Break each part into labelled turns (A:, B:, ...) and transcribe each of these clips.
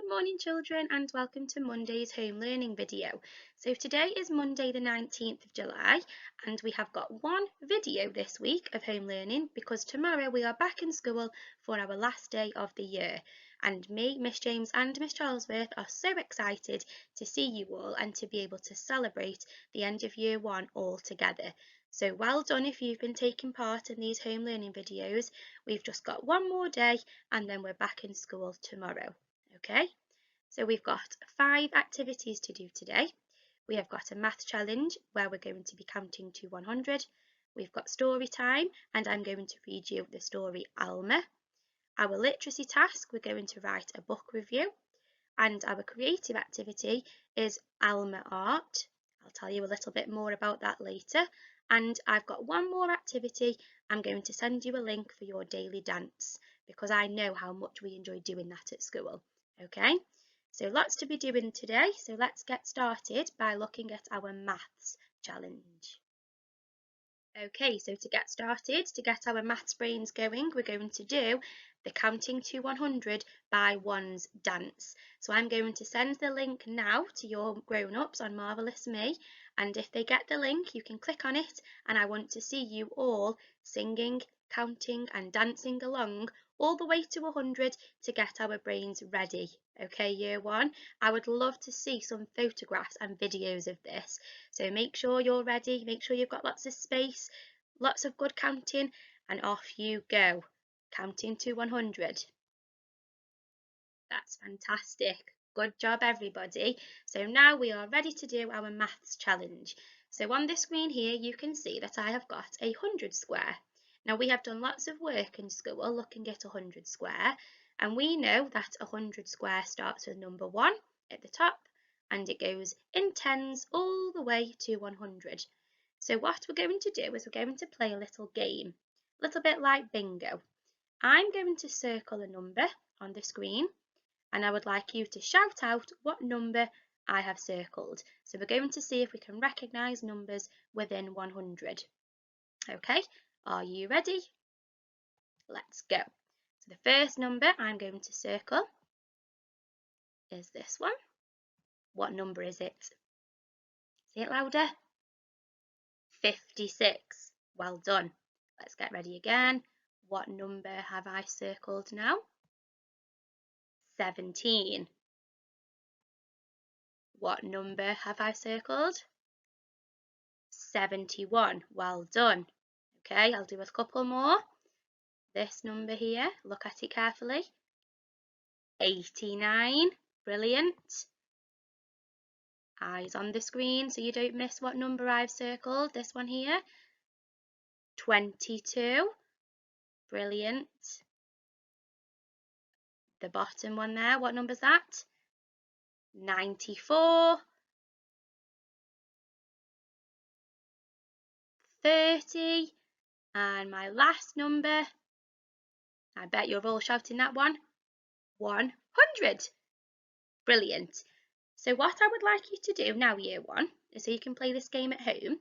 A: Good morning children and welcome to Monday's home learning video. So today is Monday the 19th of July and we have got one video this week of home learning because tomorrow we are back in school for our last day of the year. And me, Miss James and Miss Charlesworth are so excited to see you all and to be able to celebrate the end of year one all together. So well done if you've been taking part in these home learning videos. We've just got one more day and then we're back in school tomorrow. Okay, so we've got 5 activities to do today. We have got a math challenge where we're going to be counting to 100. We've got story time and I'm going to read you the story Alma. Our literacy task, we're going to write a book review. And our creative activity is Alma Art. I'll tell you a little bit more about that later. And I've got one more activity. I'm going to send you a link for your daily dance because I know how much we enjoy doing that at school. Okay, so lots to be doing today. So let's get started by looking at our maths challenge. Okay, so to get started, to get our maths brains going, we're going to do the counting to 100 by ones dance. So I'm going to send the link now to your grown-ups on Marvellous Me, and if they get the link, you can click on it, and I want to see you all singing, counting and dancing along all the way to 100 to get our brains ready. Okay, year one, I would love to see some photographs and videos of this. So make sure you're ready, make sure you've got lots of space, lots of good counting, and off you go. Counting to 100. That's fantastic. Good job, everybody. So now we are ready to do our maths challenge. So on the screen here, you can see that I have got a 100 square. Now we have done lots of work in school looking at 100 square, and we know that 100 square starts with number 1 at the top, and it goes in tens all the way to 100. So what we're going to do is we're going to play a little game, a little bit like bingo. I'm going to circle a number on the screen, and I would like you to shout out what number I have circled. So we're going to see if we can recognise numbers within 100. Okay, are you ready? Let's go. So the first number I'm going to circle is this one. What number is it? Say it louder. 56. Well done. Let's get ready again. What number have I circled now? 17. What number have I circled? 71. Well done. Okay, I'll do a couple more. This number here, look at it carefully. 89. Brilliant. Eyes on the screen so you don't miss what number I've circled. This one here. 22. Brilliant. The bottom one there, what number's that? 94. 30. And my last number, I bet you're all shouting that one, 100. Brilliant. So what I would like you to do now, year one, so you can play this game at home,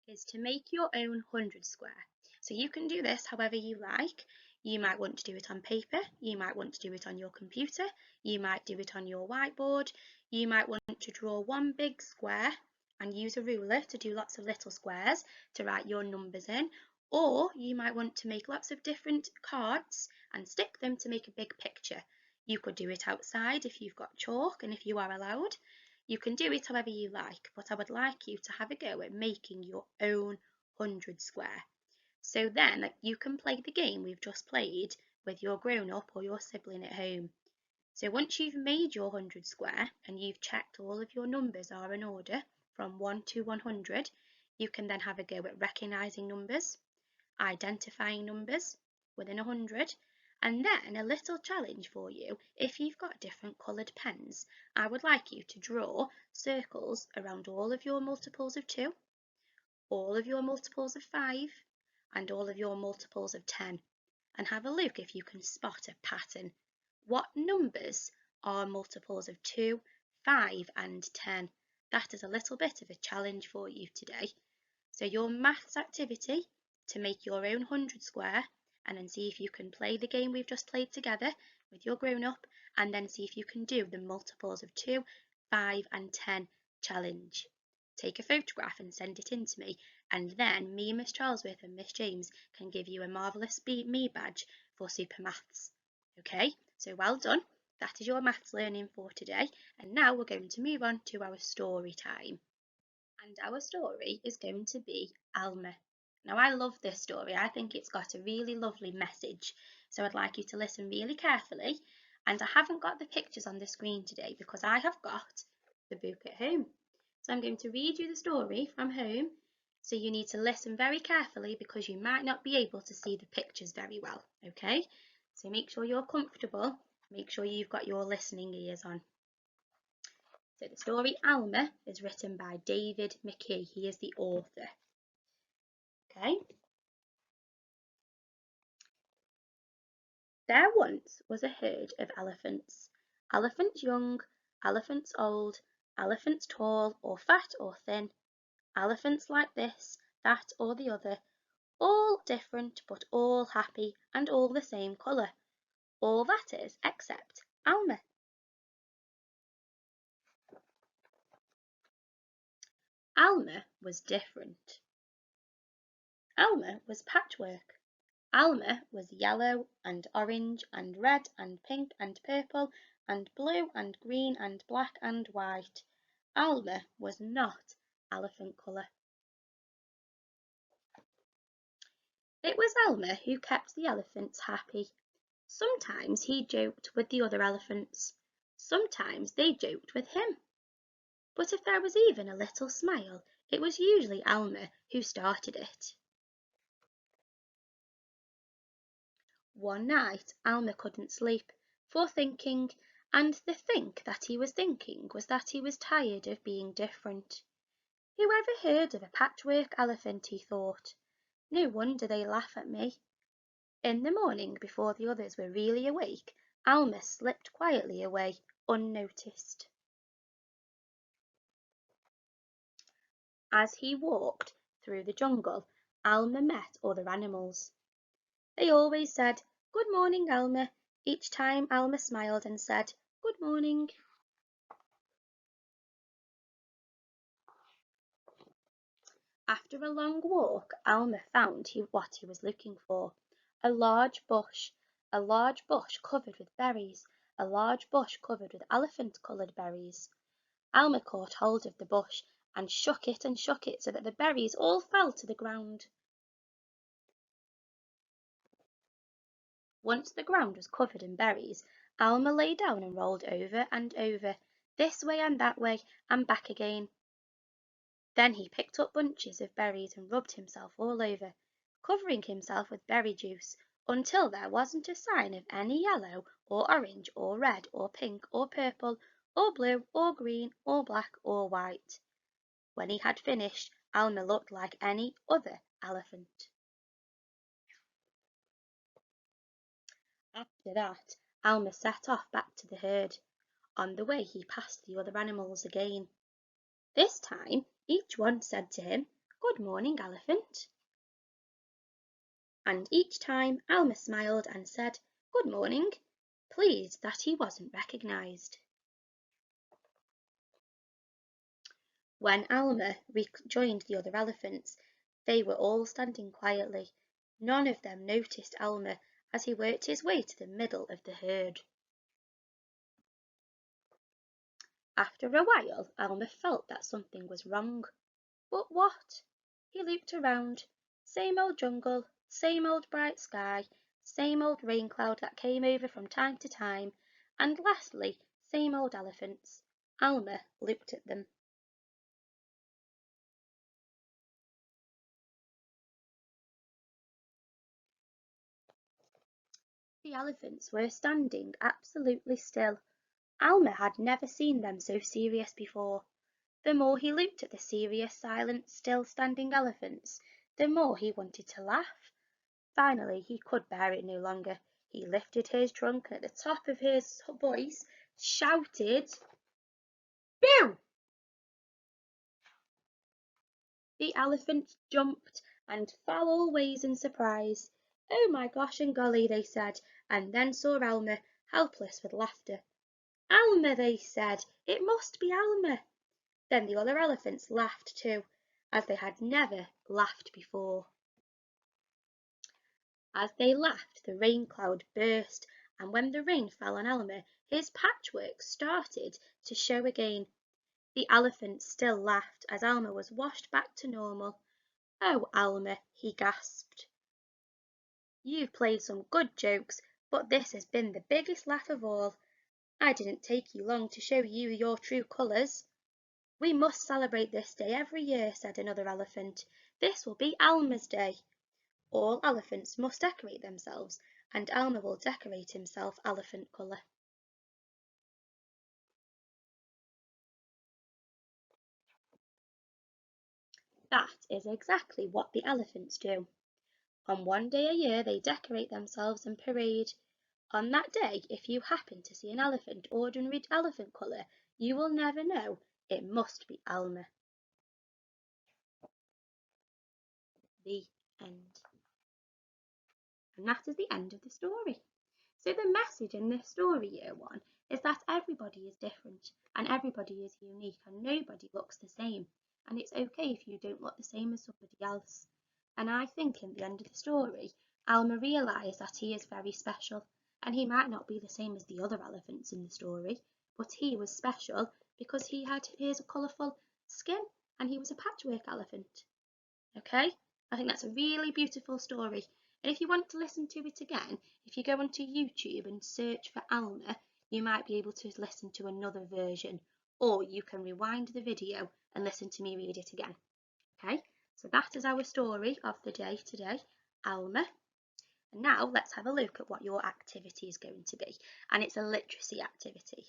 A: is to make your own 100 square. So you can do this however you like. You might want to do it on paper, you might want to do it on your computer, you might do it on your whiteboard, you might want to draw one big square and use a ruler to do lots of little squares to write your numbers in, or you might want to make lots of different cards and stick them to make a big picture. You could do it outside if you've got chalk and if you are allowed. You can do it however you like, but I would like you to have a go at making your own 100 square. So then you can play the game we've just played with your grown-up or your sibling at home. So once you've made your 100 square and you've checked all of your numbers are in order from 1 to 100, you can then have a go at recognising numbers, identifying numbers within 100, and then a little challenge for you. If you've got different coloured pens, I would like you to draw circles around all of your multiples of 2, all of your multiples of 5, and all of your multiples of 10, and have a look if you can spot a pattern. What numbers are multiples of 2, 5 and 10? That is a little bit of a challenge for you today. So your maths activity to make your own 100 square and then see if you can play the game we've just played together with your grown-up and then see if you can do the multiples of 2, 5 and 10 challenge. Take a photograph and send it in to me, and then me, Miss Charlesworth and Miss James can give you a Marvellous Me badge for Super Maths. Okay, so well done. That is your maths learning for today, and now we're going to move on to our story time. And our story is going to be Alma. Now, I love this story. I think it's got a really lovely message, so I'd like you to listen really carefully. And I haven't got the pictures on the screen today because I have got the book at home. So I'm going to read you the story from home, so you need to listen very carefully because you might not be able to see the pictures very well, okay? So make sure you're comfortable, make sure you've got your listening ears on. So the story Alma is written by David McKee. He is the author. Okay. There once was a herd of elephants. Elephants young, elephants old, elephants tall or fat or thin, elephants like this, that or the other, all different but all happy and all the same colour. All that is except Alma. Alma was different. Alma was patchwork. Alma was yellow and orange and red and pink and purple and blue and green and black and white. Alma was not elephant colour. It was Alma who kept the elephants happy. Sometimes he joked with the other elephants. Sometimes they joked with him. But if there was even a little smile, it was usually Alma who started it. One night Alma couldn't sleep for thinking, and the think that he was thinking was that he was tired of being different. Who ever heard of a patchwork elephant, he thought. No wonder they laugh at me. In the morning, before the others were really awake, Alma slipped quietly away, unnoticed. As he walked through the jungle, Alma met other animals. They always said, "Good morning, Alma." Each time Alma smiled and said, "Good morning." After a long walk, Alma found what he was looking for. A large bush covered with berries, a large bush covered with elephant-coloured berries. Alma caught hold of the bush and shook it so that the berries all fell to the ground. Once the ground was covered in berries, Alma lay down and rolled over and over, this way and that way, and back again. Then he picked up bunches of berries and rubbed himself all over, covering himself with berry juice, until there wasn't a sign of any yellow or orange or red or pink or purple or blue or green or black or white. When he had finished, Alma looked like any other elephant. After that, Alma set off back to the herd. On the way he passed the other animals again. This time each one said to him, "Good morning, Elephant." And each time Alma smiled and said, "Good morning," pleased that he wasn't recognised. When Alma rejoined the other elephants, they were all standing quietly. None of them noticed Alma as he worked his way to the middle of the herd. After a while, Alma felt that something was wrong. But what? He looked around. Same old jungle, same old bright sky, same old rain cloud that came over from time to time, and lastly, same old elephants. Alma looked at them. The elephants were standing absolutely still. Alma had never seen them so serious before. The more he looked at the serious, silent, still standing elephants, the more he wanted to laugh. Finally, he could bear it no longer. He lifted his trunk and at the top of his voice shouted, "Boo!" The elephants jumped and fell all ways in surprise. "Oh my gosh and golly," they said, and then saw Alma helpless with laughter. "Alma," they said, "it must be Alma." Then the other elephants laughed too, as they had never laughed before. As they laughed, the rain cloud burst, and when the rain fell on Alma, his patchwork started to show again. The elephant still laughed as Alma was washed back to normal. "Oh, Alma," he gasped, "you've played some good jokes, but this has been the biggest laugh of all. I didn't take you long to show you your true colours." "We must celebrate this day every year," said another elephant. "This will be Alma's day. All elephants must decorate themselves, and Alma will decorate himself elephant colour." That is exactly what the elephants do. On one day a year they decorate themselves and parade. On that day, if you happen to see an elephant ordinary elephant colour, you will never know. It must be Alma. The end. And that is the end of the story. So the message in this story, year one, is that everybody is different and everybody is unique and nobody looks the same. And it's okay if you don't look the same as somebody else. And I think in the end of the story, Alma realised that he is very special, and he might not be the same as the other elephants in the story, but he was special because he had his colourful skin and he was a patchwork elephant. Okay, I think that's a really beautiful story. And if you want to listen to it again, if you go onto YouTube and search for Alma, you might be able to listen to another version, or you can rewind the video and listen to me read it again. Okay, so that is our story of the day today, Alma. And now let's have a look at what your activity is going to be, and it's a literacy activity.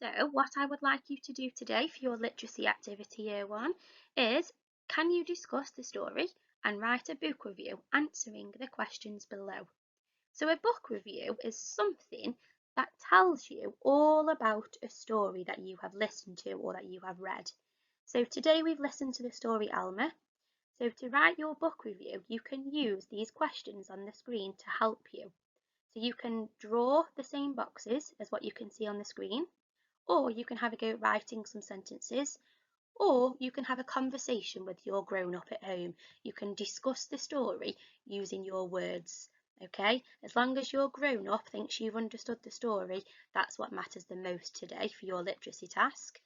A: So what I would like you to do today for your literacy activity year one is, can you discuss the story and write a book review answering the questions below? So a book review is something that tells you all about a story that you have listened to or that you have read. So today we've listened to the story Alma. So to write your book review, you can use these questions on the screen to help you. So you can draw the same boxes as what you can see on the screen, or you can have a go at writing some sentences, or you can have a conversation with your grown-up at home. You can discuss the story using your words, okay? As long as your grown-up thinks you've understood the story, that's what matters the most today for your literacy task.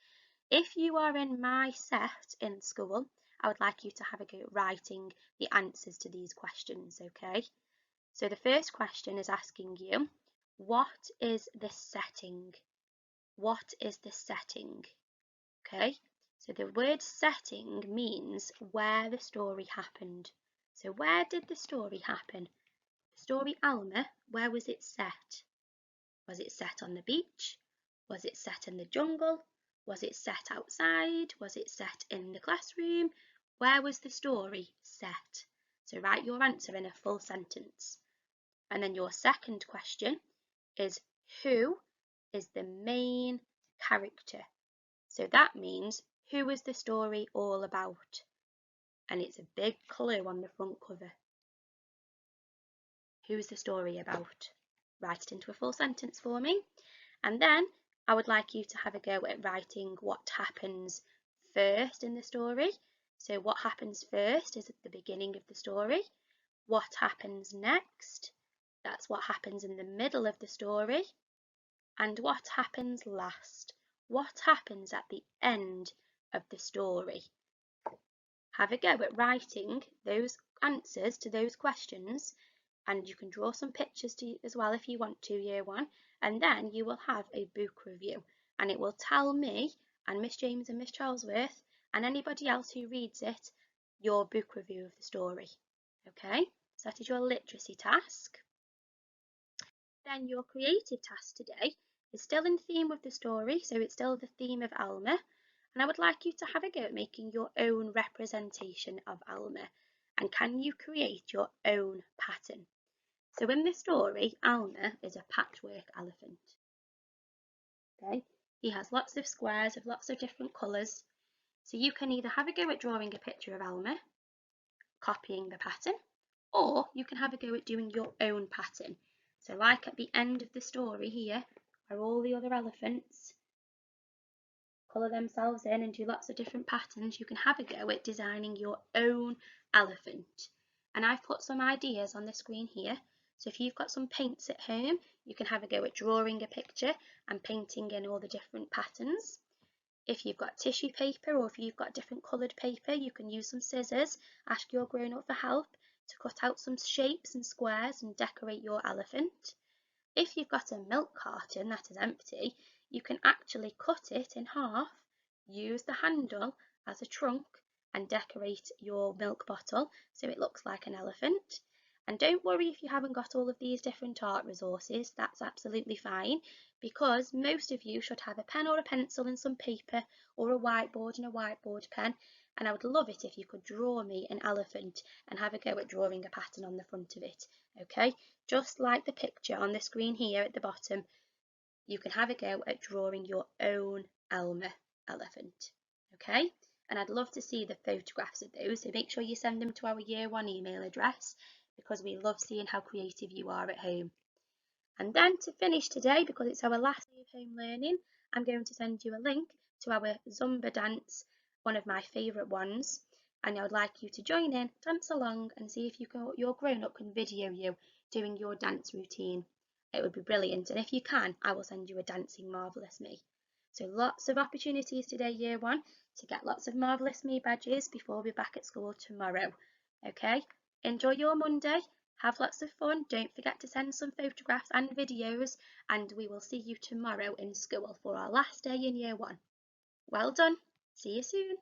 A: If you are in my set in school, I would like you to have a go at writing the answers to these questions, okay? So the first question is asking you, what is the setting? What is the setting? Okay, so the word setting means where the story happened. So where did the story happen? The story Alma, where was it set? Was it set on the beach? Was it set in the jungle? Was it set outside? Was it set in the classroom? Where was the story set? So write your answer in a full sentence. And then your second question is, who is the main character? So that means, who is the story all about? And it's a big clue on the front cover. Who is the story about? Write it into a full sentence for me. And then I would like you to have a go at writing what happens first in the story. So what happens first is at the beginning of the story. What happens next? That's what happens in the middle of the story. And what happens last? What happens at the end of the story? Have a go at writing those answers to those questions, and you can draw some pictures as well if you want to, year one, and then you will have a book review, and it will tell me and Miss James and Miss Charlesworth and anybody else who reads it your book review of the story. Okay, so that is your literacy task. Then your creative task today is still in theme with the story, so it's still the theme of Alma, and I would like you to have a go at making your own representation of Alma. And can you create your own pattern? So in the story, Alma is a patchwork elephant. Okay, he has lots of squares of lots of different colours. So you can either have a go at drawing a picture of Alma, copying the pattern, or you can have a go at doing your own pattern. So like at the end of the story here, where all the other elephants colour themselves in and do lots of different patterns, you can have a go at designing your own elephant. And I've put some ideas on the screen here. So if you've got some paints at home, you can have a go at drawing a picture and painting in all the different patterns. If you've got tissue paper or if you've got different coloured paper, you can use some scissors, ask your grown-up for help to cut out some shapes and squares and decorate your elephant. If you've got a milk carton that is empty, you can actually cut it in half, use the handle as a trunk and decorate your milk bottle so it looks like an elephant. And don't worry if you haven't got all of these different art resources, that's absolutely fine, because most of you should have a pen or a pencil and some paper or a whiteboard and a whiteboard pen, and I would love it if you could draw me an elephant and have a go at drawing a pattern on the front of it, okay? Just like the picture on the screen here at the bottom, you can have a go at drawing your own Elmer elephant, okay? And I'd love to see the photographs of those, so make sure you send them to our Year 1 email address because we love seeing how creative you are at home. And then to finish today, because it's our last day of home learning, I'm going to send you a link to our Zumba dance, one of my favourite ones, and I would like you to join in, dance along and see if your grown-up can video you doing your dance routine. It would be brilliant, and if you can, I will send you a Dancing Marvellous Me. So lots of opportunities today, Year 1, to get lots of Marvellous Me badges before we're back at school tomorrow. Okay, enjoy your Monday. Have lots of fun. Don't forget to send some photographs and videos, and we will see you tomorrow in school for our last day in Year 1. Well done. See you soon.